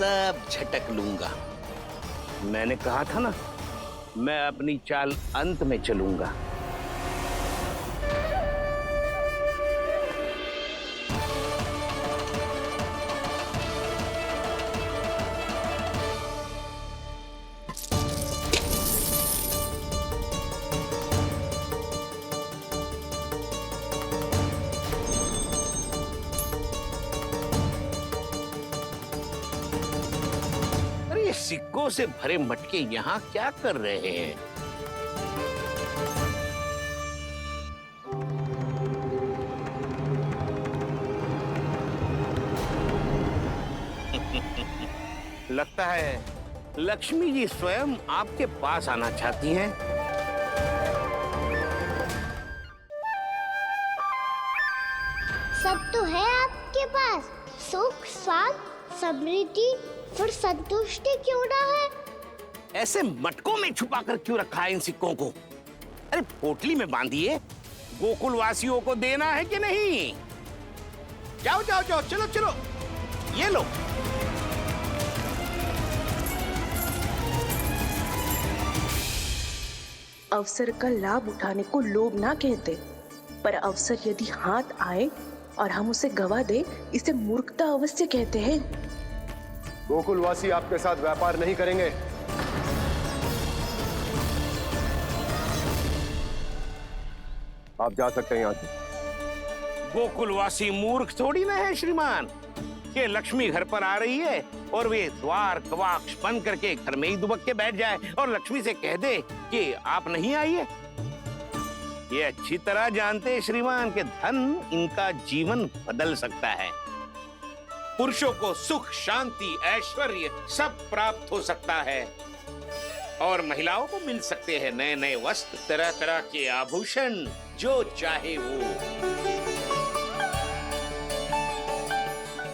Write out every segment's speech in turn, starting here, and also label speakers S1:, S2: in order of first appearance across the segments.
S1: सब झटक लूंगा। मैंने कहा था ना, मैं अपनी चाल अंत में चलूंगा। सिक्कों से भरे मटके यहाँ क्या कर रहे हैं? लगता है लक्ष्मी जी स्वयं आपके पास आना चाहती हैं।
S2: सब तो है आपके पास, सुख, स्वाद, समृद्धि, फिर संतुष्टि क्यों ना है?
S1: ऐसे मटकों में छुपा कर क्यों रखा है इन सिक्कों को? अरे पोटली में बांधिए, गोकुल वासियों को देना है कि नहीं? जाओ जाओ जाओ, चलो चलो, ये लो।
S3: अवसर का लाभ उठाने को लोभ ना कहते, पर अवसर यदि हाथ आए और हम उसे गवा दे, इसे मूर्खता अवश्य कहते हैं।
S4: गोकुलवासी आपके साथ व्यापार नहीं करेंगे। आप जा सकते हैं यहाँ से।
S1: गोकुलवासी मूर्ख थोड़ी ना है श्रीमान, कि लक्ष्मी घर पर आ रही है और वे द्वार कवाक्ष बंद करके घर में ही दुबक के बैठ जाए और लक्ष्मी से कह दे कि आप नहीं आइए। ये अच्छी तरह जानते हैं श्रीमान कि धन इनका जीवन बदल सकता है। पुरुषों को सुख, शांति, ऐश्वर्य सब प्राप्त हो सकता है और महिलाओं को मिल सकते हैं नए नए वस्त्र, तरह तरह के आभूषण, जो चाहे वो।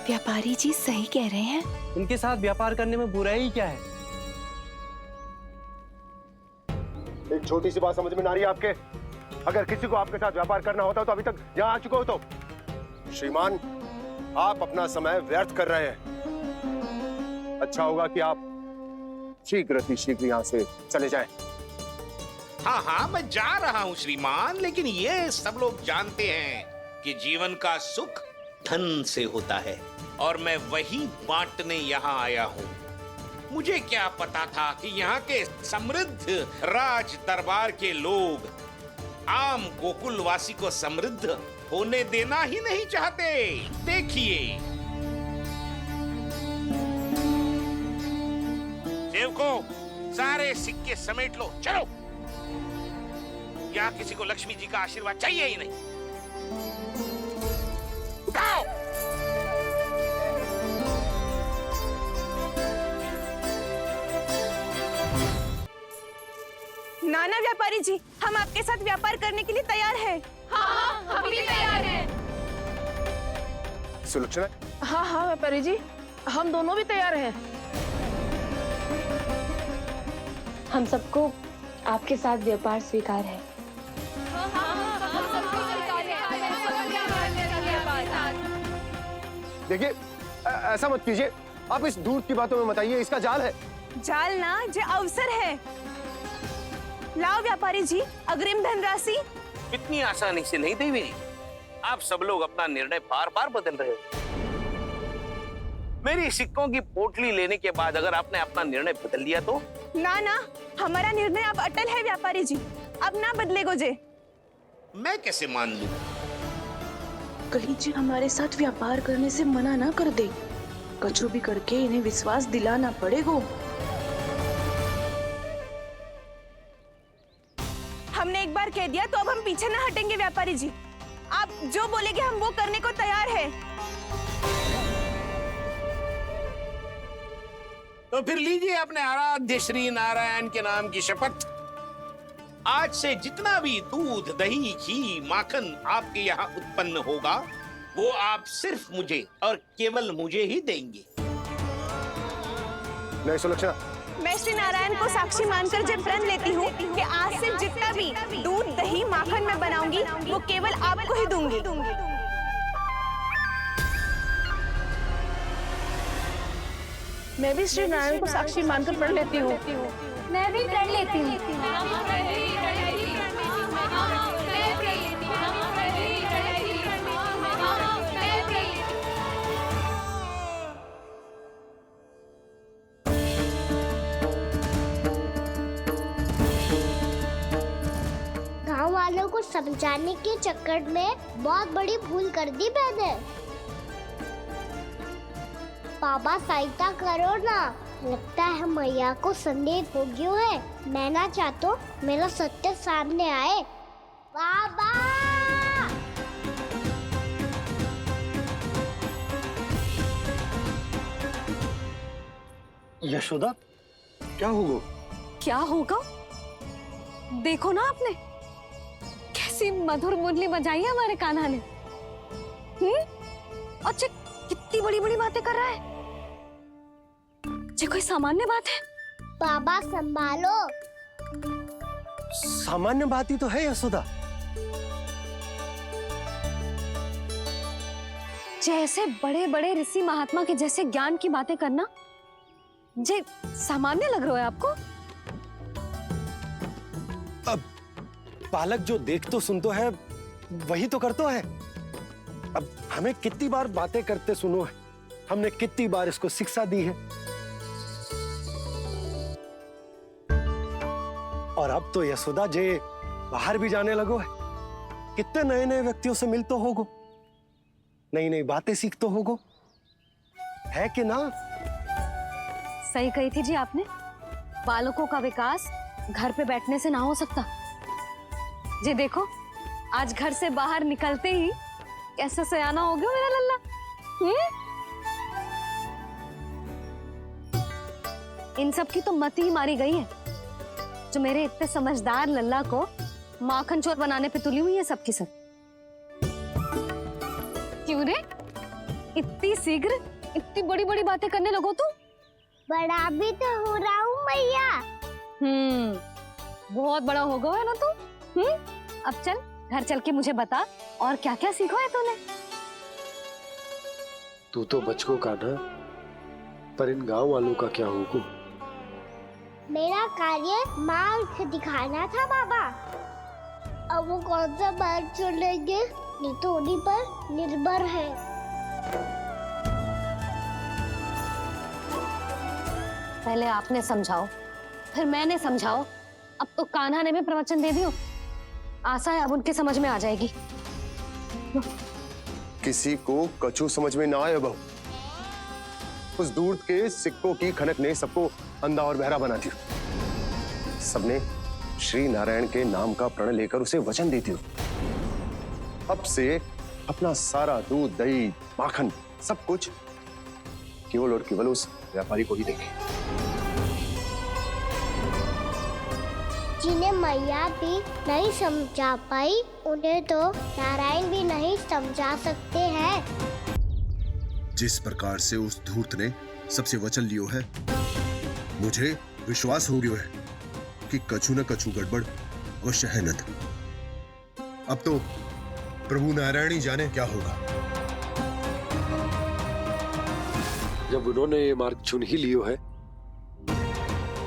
S5: व्यापारी जी सही कह रहे हैं।
S6: इनके साथ व्यापार करने में बुराई क्या है?
S4: एक छोटी सी बात समझ में ना रही है आपके? अगर किसी को आपके साथ व्यापार करना होता तो अभी तक यहाँ आ चुके हो। तो श्रीमान, आप अपना समय व्यर्थ कर रहे हैं। अच्छा होगा कि आप शीघ्र ही शीघ्र यहाँ से चले जाएं।
S1: हाँ हाँ, मैं जा रहा हूँ श्रीमान, लेकिन ये सब लोग जानते हैं कि जीवन का सुख धन से होता है और मैं वही बांटने यहाँ आया हूँ। मुझे क्या पता था कि यहाँ के समृद्ध राज दरबार के लोग आम गोकुलवासी को समृद्ध होने देना ही नहीं चाहते। देखिए, सेवकों, सारे सिक्के समेट लो, चलो। यहाँ किसी को लक्ष्मी जी का आशीर्वाद चाहिए ही नहीं। उठाओ।
S5: नाना व्यापारी जी, हम आपके साथ व्यापार करने के लिए तैयार हैं।
S7: हाँ, हम भी तैयार हैं।
S4: सुलक्षणा?
S7: हाँ हाँ व्यापारी जी, हम दोनों भी तैयार हैं।
S8: हम सबको आपके साथ व्यापार स्वीकार है।
S4: देखिए, ऐसा मत कीजिए। आप इस दूध की बातों में मत आइए, इसका जाल है।
S5: जाल ना, जो अवसर है। लाओ व्यापारी जी, अग्रिम धनराशि।
S1: इतनी आसानी से नहीं देवी जी। आप सब लोग अपना निर्णय बार बार बदल रहे हो। मेरी सिक्कों की पोटली लेने के बाद अगर आपने अपना निर्णय बदल लिया तो?
S5: ना ना, हमारा निर्णय अब अटल है व्यापारी जी, अब ना बदलेगो जे।
S1: मैं कैसे मान लूं?
S3: कहीं जी हमारे साथ व्यापार करने से मना ना कर दे। कछु भी करके इन्हें विश्वास दिलाना पड़ेगा।
S5: हमने एक बार कह दिया तो अब हम पीछे ना हटेंगे व्यापारी जी। आप जो बोलेंगे हम वो करने को तैयार है।
S1: तो फिर लीजिए अपने आराध्य श्री नारायण के नाम की शपथ। आज से जितना भी दूध, दही, घी, माखन आपके यहाँ उत्पन्न होगा, वो आप सिर्फ मुझे और केवल मुझे ही देंगे।
S4: नहीं सुलक्षणा,
S5: मैं श्री नारायण को साक्षी मानकर जब प्रण लेती हूँ कि आज से जितना भी दूध, दही, माखन मैं बनाऊंगी वो केवल आपको ही दूंगी।
S7: मैं भी श्री नारायण को साक्षी मानकर पढ़ लेती हूँ।
S8: मैं भी प्रण लेती हूँ।
S2: गांव वालों को समझाने के चक्कर में बहुत बड़ी भूल कर दी मैंने। बाबा सहायता करो ना, लगता है मैया को संदेह हो गया है। मैं ना चाहता मेरा सत्य सामने आए। बाबा
S4: यशोदा, क्या होगा?
S5: क्या होगा? देखो ना आपने कैसी मधुर मुरली बजाई है हमारे कान्हा ने। अच्छा कितनी बड़ी बड़ी बातें कर रहा है। ये कोई सामान्य बात है?
S2: बाबा संभालो।
S4: सामान्य बात ही तो है यशोदा।
S5: जैसे बड़े बड़े ऋषि महात्मा के जैसे ज्ञान की बातें करना जे सामान्य लग रहा है आपको?
S4: अब बालक जो देख तो सुन तो है वही तो करता है। अब हमें कितनी बार बातें करते सुनो है, हमने कितनी बार इसको शिक्षा दी है। और अब तो यशोदा जे बाहर भी जाने लगो है, कितने नए नए व्यक्तियों से मिल तो होगो, नई नई बातें सीख तो होगो, है कि ना?
S5: सही कही थी जी आपने। बालकों का विकास घर पे बैठने से ना हो सकता। जी देखो आज घर से बाहर निकलते ही कैसे सयाना हो गया मेरा लल्ला। इन सब की तो मत ही मारी गई है, जो मेरे इतने समझदार लल्ला को माखन चोर बनाने पे तुली हुई है सबकी सब। क्यों रे इतनी शीघ्र इतनी बड़ी बड़ी बातें करने लगो तू?
S2: बड़ा भी तो हो रहा हूँ मैया।
S5: बहुत बड़ा हो गया है ना तू। अब चल घर चल के मुझे बता और क्या क्या सीखा है तूने?
S4: तू तो बचको कान्हा, पर इन गांव वालों का क्या होगा?
S2: मेरा कार्य मार्ग दिखाना था बाबा। अब वो कौन सा मार्ग चुनेंगे ये तो उन्हीं पर निर्भर है।
S5: पहले आपने समझाओ फिर मैंने समझाओ, अब तो कान्हा ने भी प्रवचन दे दियो। आशा है अब उनके समझ में आ जाएगी।
S4: किसी को कछु समझ में ना आए बहू। उस दूर के सिक्कों की खनक ने सबको अंधा और बहरा बना दिया। सबने श्री नारायण के नाम का प्रण लेकर उसे वचन देती हो। अब से अपना सारा दूध दही माखन सब कुछ केवल और केवल उस व्यापारी को ही देंगे।
S2: जिन्हें मैया भी नहीं समझा पाई उन्हें तो नारायण भी नहीं समझा सकते हैं।
S9: जिस प्रकार से उस धूर्त ने सबसे वचन लियो है, मुझे विश्वास हो गया है कि कछु न कछु गड़बड़ अवश्य है। नद अब तो प्रभु नारायण ही जाने क्या होगा।
S10: जब उन्होंने ये मार्ग चुन ही लियो है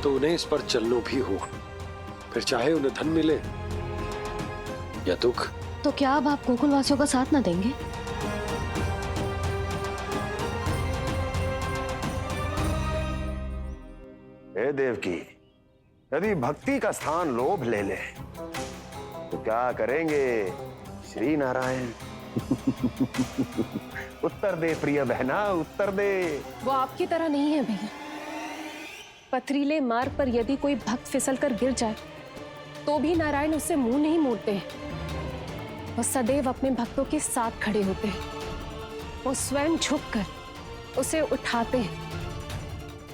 S10: तो उन्हें इस पर चलना भी हो, फिर चाहे उन्हें धन मिले या दुख।
S5: तो क्या अब आप गोकुलवासियों का साथ ना देंगे?
S11: हे देवकी, यदि भक्ति का स्थान लोभ ले ले तो क्या करेंगे श्री नारायण? उत्तर दे प्रिय बहना, उत्तर दे।
S7: वो आपकी तरह नहीं है भैया। पथरीले मार्ग पर यदि कोई भक्त फिसलकर गिर जाए तो भी नारायण उससे मुंह नहीं मोड़ते हैं। वो सदैव अपने भक्तों के साथ खड़े होते हैं। वो स्वयं झुककर उसे उठाते हैं,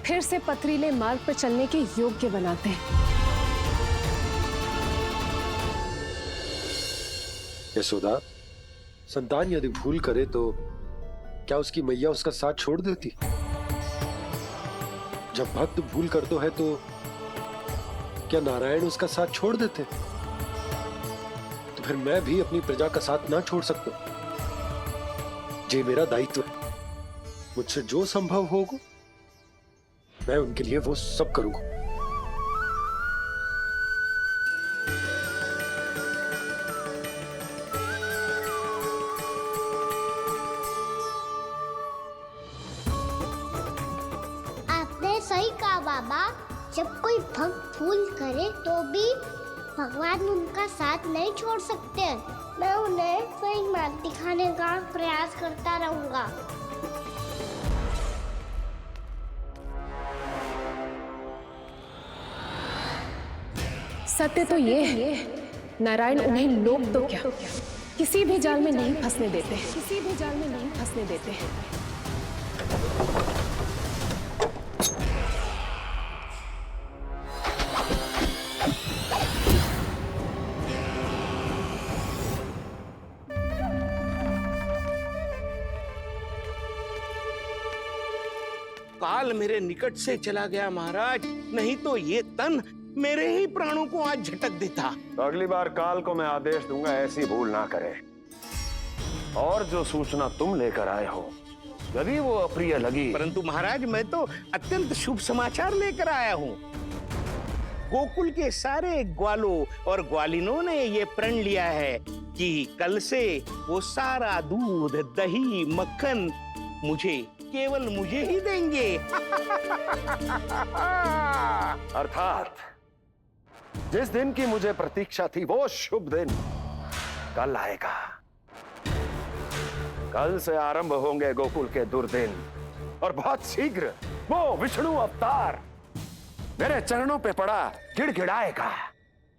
S7: फिर से पथरीले मार्ग पर चलने के योग्य बनाते हैं।
S10: यशोदा, संतान यदि भूल करे तो क्या उसकी मैया उसका साथ छोड़ देती? जब भक्त भूल करता है तो क्या नारायण उसका साथ छोड़ देते? तो फिर मैं भी अपनी प्रजा का साथ ना छोड़ सकता। ये मेरा दायित्व है। मुझसे जो संभव होगा मैं उनके लिए वो सब करूंगा।
S2: आपने सही कहा बाबा, जब कोई भक्त भूल करे तो भी भगवान उनका साथ नहीं छोड़ सकते। मैं उन्हें सही मार्ग दिखाने का प्रयास करता रहूंगा।
S7: सत्य तो ये है, नारायण उन्हें लोग तो क्या किसी भी जाल में नहीं फंसने देते, किसी भी जाल में नहीं फंसने देते हैं।
S1: काल मेरे निकट से चला गया महाराज, नहीं तो ये तन मेरे ही प्राणों को आज झटक देता।
S11: तो अगली बार काल को मैं आदेश दूंगा ऐसी भूल ना करे। और जो सूचना तुम लेकर आए हो यदि वो अप्रिय लगी,
S1: परंतु महाराज मैं तो अत्यंत शुभ समाचार लेकर आया हूँ। गोकुल के सारे ग्वालों और ग्वालिनों ने ये प्रण लिया है कि कल से वो सारा दूध, दही, मक्खन मुझे, केवल मुझे ही देंगे।
S11: अर्थात जिस दिन की मुझे प्रतीक्षा थी वो शुभ दिन कल आएगा। कल से आरंभ होंगे गोकुल के दुर्दिन, और बहुत शीघ्र वो विष्णु अवतार मेरे चरणों पे पड़ा गिड़गिड़ाएगा,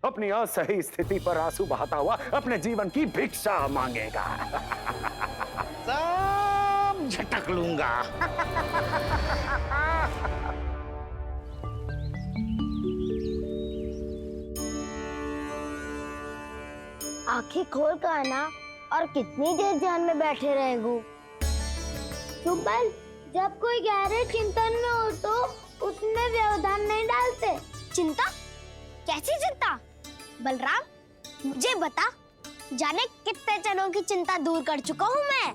S11: अपनी असही स्थिति पर आंसू बहाता हुआ अपने जीवन की भिक्षा मांगेगा।
S1: सब झटक लूंगा।
S2: आंखें खोल कर आना, और कितनी देर ध्यान में बैठे रहेगो? सुबह जब कोई गहरे चिंतन में हो तो उसमें व्यवधान नहीं डालते। चिंता? कैसी चिंता? बलराम मुझे बता, जाने कितने जनों की चिंता दूर कर चुका हूँ मैं।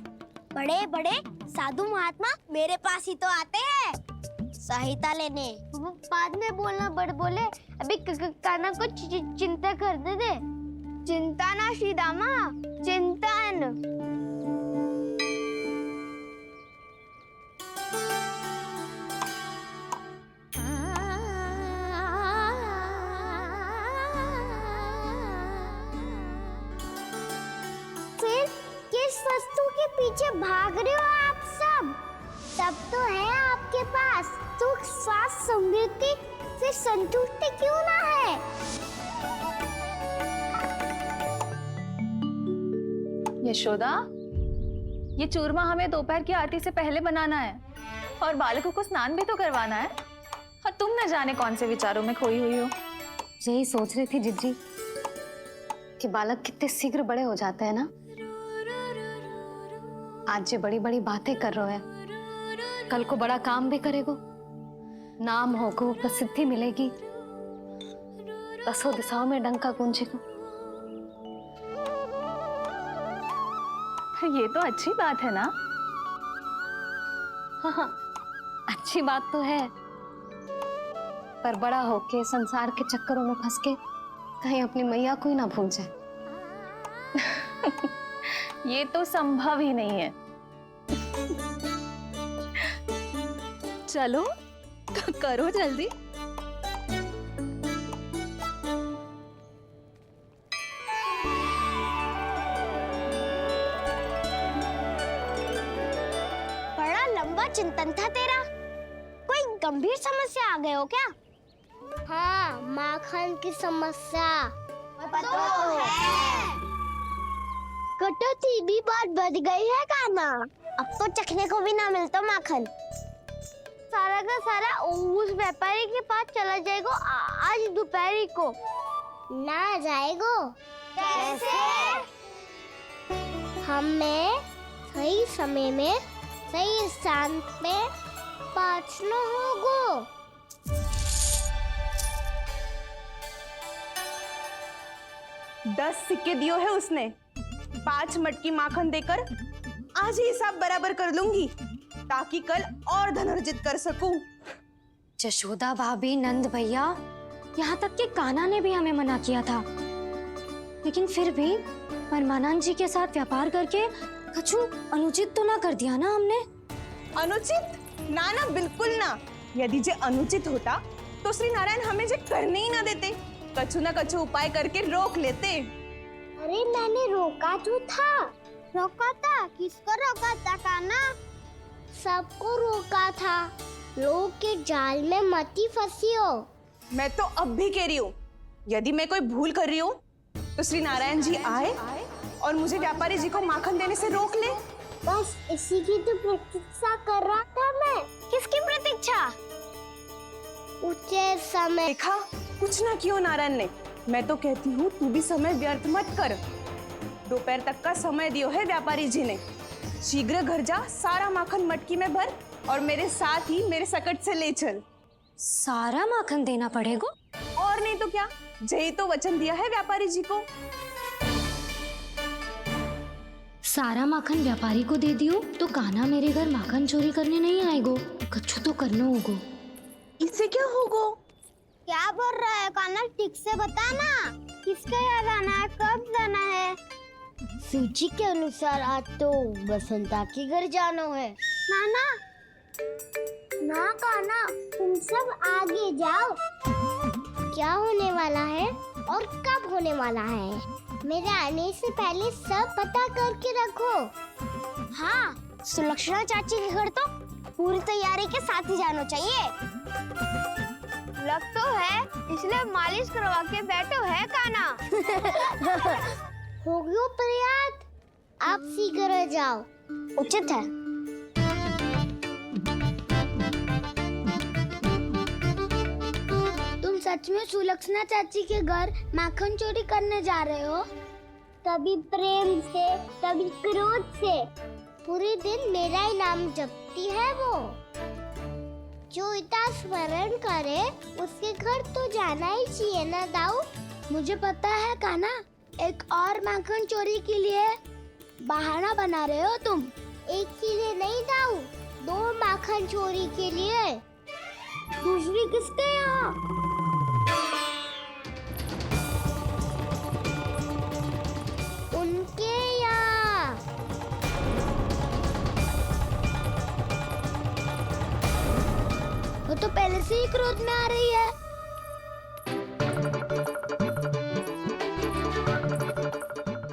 S2: बड़े बड़े साधु महात्मा मेरे पास ही तो आते हैं सहायता लेने। बाद में बोलना बड़ बोले, अभी काना को चिंता करने दे। चिंता ना श्रीदामा, चिंतन। फिर किस वस्तु के पीछे भाग रहे हो आप सब? सब तो है आपके पास। सुख, स्वास्थ्य, समृद्धि से संतुष्टि क्यों ना है?
S5: यशोदा, ये चूरमा हमें दोपहर की आरती से पहले बनाना है और बालकों को स्नान भी तो करवाना है, और तुम न जाने कौन से विचारों में खोई हुई हो। यही सोच रही थी जिज्जी कि बालक कितने शीघ्र बड़े हो जाते हैं ना। आज जो बड़ी बड़ी बातें कर रहे हैं, कल को बड़ा काम भी करेगो, नाम होगो, प्रसिद्धि मिलेगी, दसों दिशाओं में डंका गूंजेगा। ये तो अच्छी बात है ना? हाँ, अच्छी बात तो है, पर बड़ा होके संसार के चक्करों में फंस के कहीं अपनी मैया को ही ना भूल जाए। ये तो संभव ही नहीं है। चलो करो जल्दी।
S2: बड़ा लंबा चिंतन था तेरा। कोई गंभीर समस्या आ गए हो क्या? हाँ, माखन की समस्या तो है। कटौती भी बहुत बढ़ गई है काना। अब तो चखने को भी ना मिलता माखन। सारा का सारा उस व्यापारी के पास चला जाएगा आज दोपहर को। ना जाएगो? कैसे? हमें सही समय में सही स्थान पे पहुंचना होगा।
S12: दस सिक्के दियो है उसने, 5 मटकी माखन देकर आज ही हिसाब बराबर कर लूंगी, ताकि कल और धन अर्जित कर सकूं।
S5: जशोदा भाभी, नंद भैया, यहाँ तक कि कान्हा ने भी हमें मना किया था, लेकिन फिर भी परमानंद जी के साथ व्यापार करके कछु अनुचित तो ना कर दिया ना हमने?
S12: अनुचित? ना ना, बिल्कुल ना। यदि जे अनुचित होता तो श्री नारायण हमें जे करने ही ना देते, कछु ना कछु उपाय करके रोक लेते।
S2: अरे मैंने रोका तो था। रोका था? किसको रोका था कान्हा? सबको रोका था। लोग के जाल में मती फंसी हो।
S12: मैं तो अब भी कह रही हूँ, यदि मैं कोई भूल कर रही हूँ तो श्री नारायण जी आए और मुझे व्यापारी जी को माखन देने से रोक ले।
S2: बस इसी की तो प्रतीक्षा कर रहा था मैं। किसकी प्रतीक्षा? उचित समय।
S12: देखा, कुछ ना किया नारायण ने। मैं तो कहती हूँ तू भी समय व्यर्थ मत कर। दोपहर तक का समय दियो है व्यापारी जी ने। शीघ्र घर जा, सारा माखन मटकी में भर और मेरे साथ ही मेरे सकट से ले चल।
S5: सारा माखन देना पड़ेगा?
S12: और नहीं तो क्या, जय तो वचन दिया है व्यापारी जी को।
S5: सारा माखन व्यापारी को दे दियो तो कान्हा मेरे घर माखन चोरी करने नहीं आएगो। कछु तो करना होगो।
S12: इससे क्या होगो?
S2: क्या बोल रहा है कान्हा? ठीक से बता ना। किसका यहाँ जाना है? कब जाना है? सूची के अनुसार आज तो बसंता के घर जाना है। नाना, ना कान्हा, तुम सब आगे जाओ। क्या होने वाला है और कब होने वाला है, मेरे आने से पहले सब पता करके रखो। हाँ, सुलक्षणा चाची के घर तो पूरी तैयारी के साथ ही जाना चाहिए। लग तो है, इसलिए मालिश करवा के बैठो है कान्हा। हो गयो प्रयास, आप शीघ्र जाओ। उचित है। तुम सच में सुलक्षणा चाची के घर माखन चोरी करने जा रहे हो? कभी प्रेम से, कभी क्रोध से, पूरे दिन मेरा ही नाम जपती है वो। जो इतना स्मरण करे उसके घर तो जाना ही चाहिए ना दाऊ। मुझे पता है कान्हा, एक और माखन चोरी के लिए बहाना बना रहे हो तुम। एक के लिए नहीं दाऊ, 2 माखन चोरी के लिए। दूसरी किसके यहाँ? उनके यहाँ। वो तो पहले से ही क्रोध में आ रही है।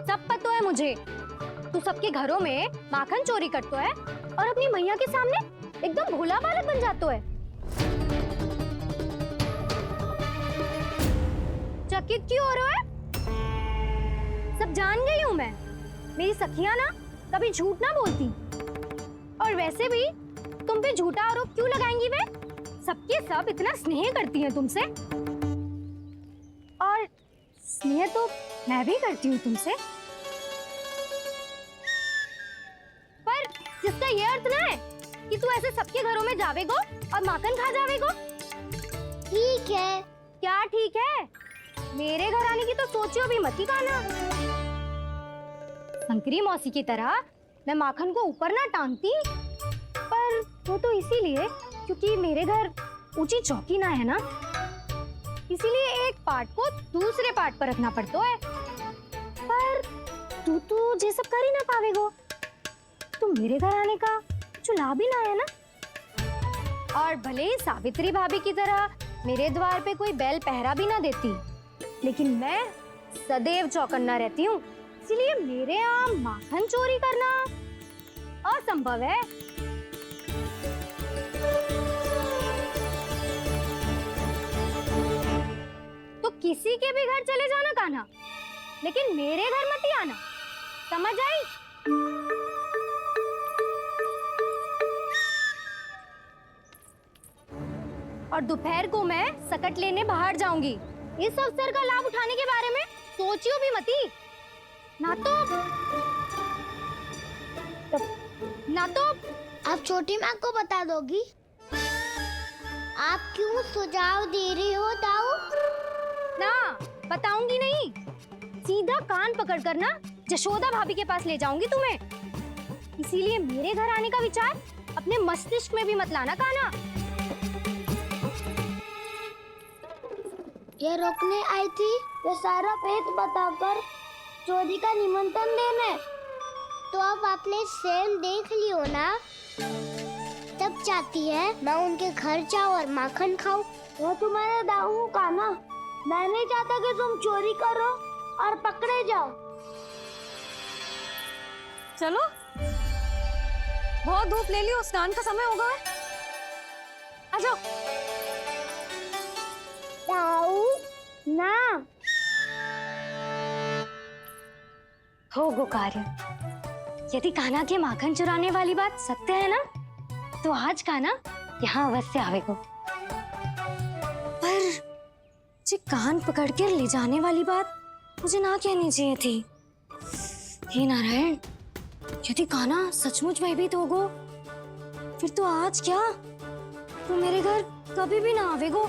S5: सब पता है मुझे। तू सबके घरों में माखन चोरी करतो है और अपनी मैया के सामने एकदम भोला बालक बन जातो है। चकित क्यों हो रहा है? सब जान गई हूँ मैं। मेरी सखियां ना कभी झूठ ना बोलती, और वैसे भी तुम पे झूठा आरोप क्यों लगाएंगी वे? सबके सब इतना स्नेह करती हैं तुमसे, और स्नेह तो मैं भी करती हूँ तुमसे, पर जिसका ये अर्थ ना है कि तू ऐसे सबके घरों में जावेगो और माखन खा जावेगो।
S2: ठीक है।
S5: क्या ठीक है? मेरे घर आने की तो सोचियो भी मत ही कान्हा। शंकरी मौसी की तरह मैं माखन को ऊपर ना टांगती, पर वो तो इसीलिए क्योंकि मेरे घर ऊंची चौकी ना है ना, इसीलिए एक पार्ट को दूसरे पार्ट पर रखना पड़ता है। पर तू तो ये सब कर ही ना पावेगो, तो मेरे घर आने का कुछ लाभ ही ना है ना। और भले ही सावित्री भाभी की तरह मेरे द्वार पे कोई बैल पहरा भी ना देती, लेकिन मैं सदैव चौकन्ना रहती हूँ, इसलिए मेरे यहाँ माखन चोरी करना असंभव है। तो किसी के भी घर चले जाना कान्हा, लेकिन मेरे घर मत ही आना, समझ आई? और दोपहर को मैं सकट लेने बाहर जाऊंगी। इस अवसर का लाभ उठाने के बारे में सोचियो भी मती, ना तो
S2: आप छोटी माँ को बता दोगी? आप क्यों सुझाव दे रही हो दाऊ?
S5: ना, बताऊंगी नहीं। सीधा कान पकड़ कर ना जशोदा भाभी के पास ले जाऊंगी तुम्हें। इसीलिए मेरे घर आने का विचार अपने मस्तिष्क में भी मत लाना कान्हा।
S2: ये रोकने आई थी ये सारा पेट बताकर चोरी का निमंत्रण देने। तो अब आपने सेम देख लियो ना, तब चाहती है मैं उनके घर जाऊँ और माखन खाऊं। वो तुम्हारे दाऊ का ना, मैं नहीं चाहता कि तुम चोरी करो और पकड़े जाओ।
S5: चलो, बहुत धूप ले लियो, स्नान का समय होगा। आ जाओ।
S2: दाऊ ना
S5: हो गो कार्य। यदि कान्हा के माखन चुराने वाली बात सत्य है ना, तो आज कान्हा यहाँ अवश्य आवेगो। पर जी कान पकड़ कर ले जाने वाली बात मुझे ना कहनी चाहिए थी। हे नारायण, यदि कान्हा सचमुच भयभीत होगो, फिर तो आज क्या, तो मेरे घर कभी भी ना आवेगो।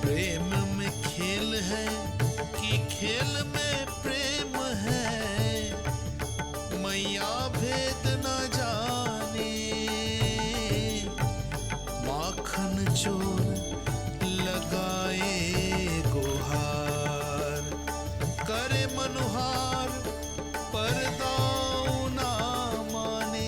S13: प्रेम में खेल है कि खेल में प्रेम है, मैया भेद न जाने। माखन चोर लगाए गुहार, करे मनुहार पर दाऊ ना माने।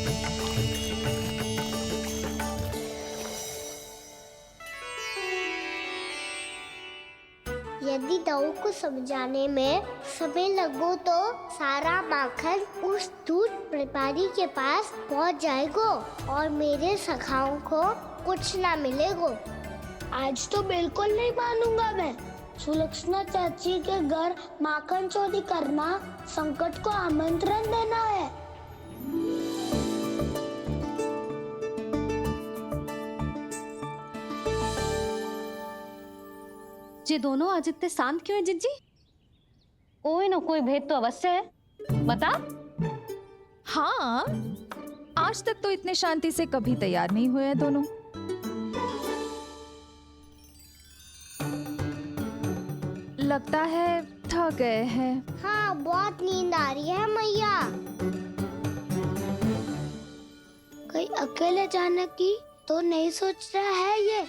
S2: यदि दाऊ को समझाने में समय लगो तो सारा माखन उस दूध व्यापारी के पास पहुंच जाएगो और मेरे सखाओं को कुछ ना मिलेगो। आज तो बिल्कुल नहीं मानूंगा मैं। सुलक्षणा चाची के घर माखन चोरी करना संकट को आमंत्रण देना है।
S5: ये दोनों आज इतने शांत क्यों है जिज्जी? कोई ना कोई भेद तो अवश्य है, बता।
S14: हाँ, आज तक तो इतने शांति से कभी तैयार नहीं हुए हैं दोनों। लगता है थक गए हैं।
S2: हाँ, बहुत नींद आ रही है मैया। कहीं अकेले जाने की तो नहीं सोच रहा है ये?